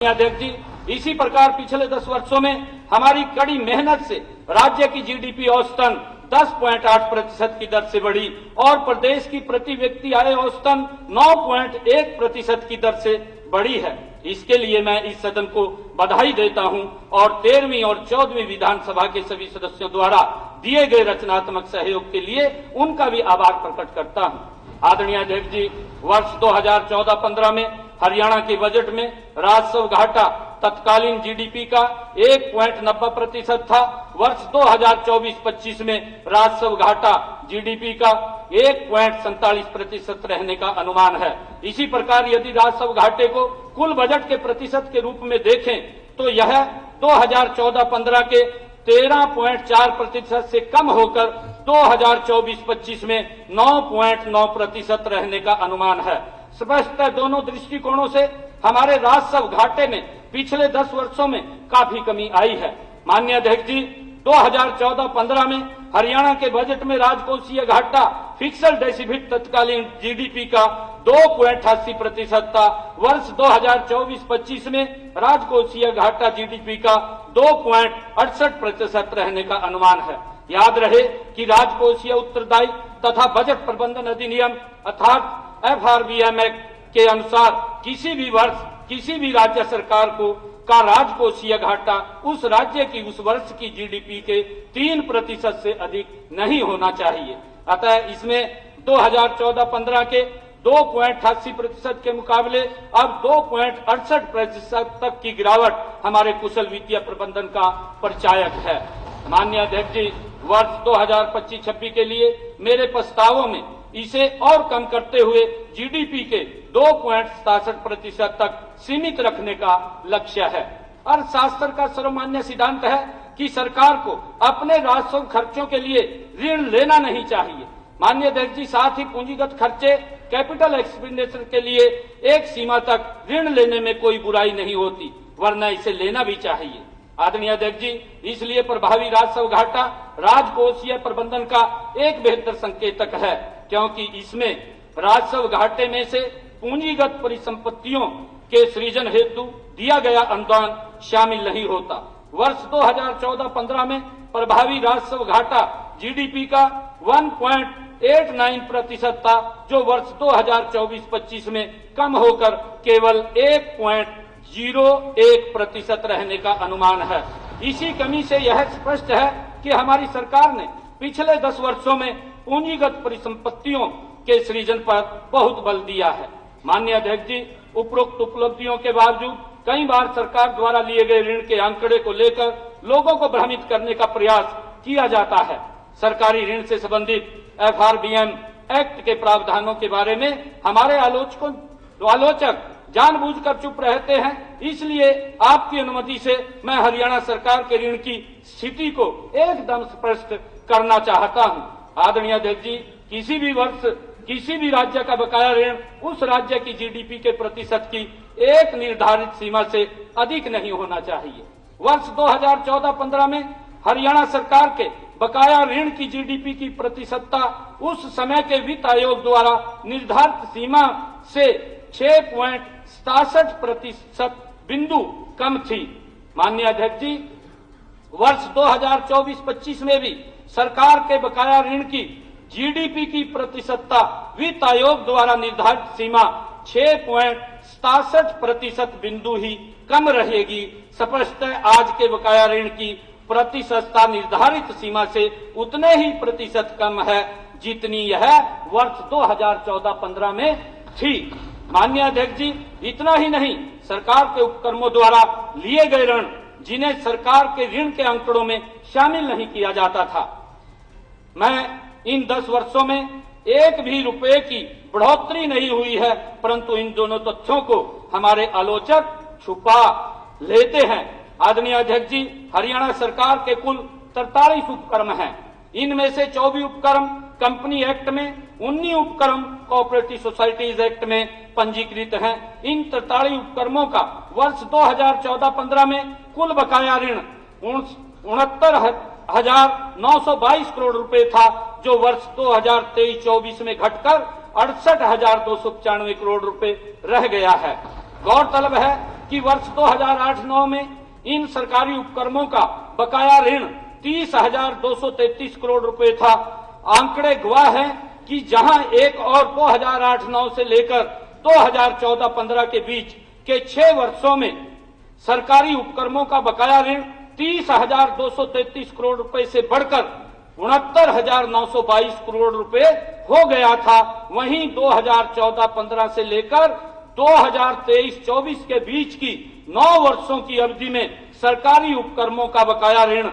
अध्यक्ष जी, इसी प्रकार पिछले 10 वर्षों में हमारी कड़ी मेहनत से राज्य की जीडीपी औसतन 10.8% की दर से बढ़ी और प्रदेश की प्रति व्यक्ति आय औसतन 9.1% की दर से बढ़ी है। इसके लिए मैं इस सदन को बधाई देता हूं और 13वीं और 14वीं विधानसभा के सभी सदस्यों द्वारा दिए गए रचनात्मक सहयोग के लिए उनका भी आभार प्रकट करता हूं। आदरणीय अध्यक्ष जी, वर्ष 2014-15 में हरियाणा के बजट में राजस्व घाटा तत्कालीन जीडीपी का 1.90% था। वर्ष 2024-25 में राजस्व घाटा जीडीपी का 1.47% रहने का अनुमान है। इसी प्रकार यदि राजस्व घाटे को कुल बजट के प्रतिशत के रूप में देखें तो यह 2014-15 के 13.4% से कम होकर 2024-25 में 9.9% रहने का अनुमान है। स्पष्ट है, दोनों दृष्टिकोणों से हमारे राजस्व घाटे में पिछले 10 वर्षों में काफी कमी आई है। माननीय अध्यक्ष जी, 2014-15 में हरियाणा के बजट में राजकोषीय घाटा फिक्स्ड डेफिसिट तत्कालीन जीडीपी का 2.88% था। वर्ष 2024-25 में राजकोषीय घाटा जीडीपी का 2.68% रहने का अनुमान है। याद रहे कि राजकोषीय उत्तरदायित्व तथा बजट प्रबंधन अधिनियम अर्थात FRBM एक्ट के अनुसार किसी भी वर्ष किसी भी राज्य सरकार का राजकोषीय घाटा उस राज्य की उस वर्ष की जीडीपी के 3% से अधिक नहीं होना चाहिए। अतः इसमें 2014-15 के 2.88% के मुकाबले अब 2.68% तक की गिरावट हमारे कुशल वित्तीय प्रबंधन का परिचायक है। माननीय अध्यक्ष जी, वर्ष 2025-26 के लिए मेरे प्रस्तावों में इसे और कम करते हुए जीडीपी के 2.67% तक सीमित रखने का लक्ष्य है। अर्थशास्त्र का सर्वमान्य सिद्धांत है कि सरकार को अपने राजस्व खर्चों के लिए ऋण लेना नहीं चाहिए। माननीय अध्यक्ष जी, साथ ही पूंजीगत खर्चे कैपिटल एक्सपेंडिचर के लिए एक सीमा तक ऋण लेने में कोई बुराई नहीं होती, वरना इसे लेना भी चाहिए। आदरणीय अध्यक्ष जी, इसलिए प्रभावी राजस्व घाटा राजकोषीय प्रबंधन का एक बेहतर संकेतक है, क्योंकि इसमें राजस्व घाटे में से पूंजीगत परिसंपत्तियों के सृजन हेतु दिया गया अनुदान शामिल नहीं होता। वर्ष 2014-15 में प्रभावी राजस्व घाटा जीडीपी का 1.89% था, जो वर्ष 2024-25 में कम होकर केवल 1.01% रहने का अनुमान है। इसी कमी से यह स्पष्ट है कि हमारी सरकार ने पिछले 10 वर्षों में पूंजीगत परिसंपत्तियों के सृजन पर बहुत बल दिया है। माननीय अध्यक्ष जी, उपरोक्त उपलब्धियों के बावजूद कई बार सरकार द्वारा लिए गए ऋण के आंकड़े को लेकर लोगों को भ्रमित करने का प्रयास किया जाता है। सरकारी ऋण से संबंधित FRBM एक्ट के प्रावधानों के बारे में हमारे आलोचक जानबूझकर चुप रहते हैं। इसलिए आपकी अनुमति से मैं हरियाणा सरकार के ऋण की स्थिति को एकदम स्पष्ट करना चाहता हूं। आदरणीय अध्यक्ष जी, किसी भी वर्ष किसी भी राज्य का बकाया ऋण उस राज्य की जीडीपी के प्रतिशत की एक निर्धारित सीमा से अधिक नहीं होना चाहिए। वर्ष 2014-15 में हरियाणा सरकार के बकाया ऋण की जीडीपी की प्रतिशतता उस समय के वित्त आयोग द्वारा निर्धारित सीमा से 6.67% बिंदु कम थी। माननीय अध्यक्ष जी, वर्ष 2024-25 में भी सरकार के बकाया ऋण की जीडीपी की प्रतिशतता वित्त आयोग द्वारा निर्धारित सीमा 6.67% बिंदु ही कम रहेगी। स्पष्ट है, आज के बकाया ऋण की प्रतिशतता निर्धारित सीमा से उतने ही प्रतिशत कम है जितनी यह वर्ष 2014-15 में थी। माननीय अध्यक्ष जी, इतना ही नहीं, सरकार के उपक्रमों द्वारा लिए गए ऋण जिन्हें सरकार के ऋण के आंकड़ों में शामिल नहीं किया जाता था, मैं इन 10 वर्षों में एक भी रुपए की बढ़ोतरी नहीं हुई है, परंतु इन दोनों तथ्यों को हमारे आलोचक छुपा लेते हैं। आदरणीय अध्यक्ष जी, हरियाणा सरकार के कुल 43 उपक्रम हैं। इनमें से 24 उपक्रम कंपनी एक्ट में, 19 उपक्रम कोऑपरेटिव सोसाइटीज एक्ट में पंजीकृत हैं। इन 43 उपक्रमों का वर्ष 2014-15 में कुल बकाया ऋण 69,922 करोड़ रुपए था, जो वर्ष 2023-24 में घटकर 68,295 करोड़ रुपए रह गया है। गौरतलब है कि वर्ष 2008-9 में इन सरकारी उपक्रमों का बकाया ऋण 30,233 करोड़ रुपए था। आंकड़े गवाह हैं कि जहां एक और 2008-9 से लेकर 2014-15 के बीच के 6 वर्षों में सरकारी उपक्रमों का बकाया ऋण 30,233 करोड़ रुपए से बढ़कर 69,922 करोड़ रुपए हो गया था। वहीं 2014-15 से लेकर 2023-24 के बीच की 9 वर्षों की अवधि में सरकारी उपक्रमों का बकाया ऋण